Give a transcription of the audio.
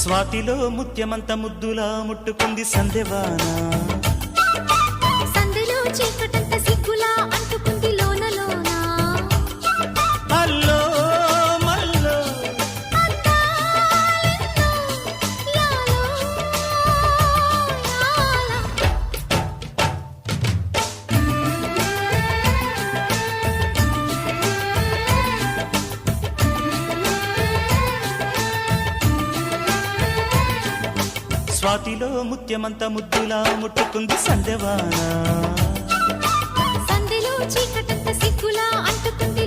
స్వాతిలో ముత్యమంత ముద్దులా ముట్టుకుంది సందెవాన. సందెలో చీకటంత సిగ్గులా అంటుకుంది లోన లోన. అల్లో మల్లో అందాలెన్నో లాలో లాలా. స్వాతిలో ముత్యమంత ముద్దులా ముట్టుకుంది సందెవాన. సందెలో చీకటంత సిగ్గులా అంటుకుంది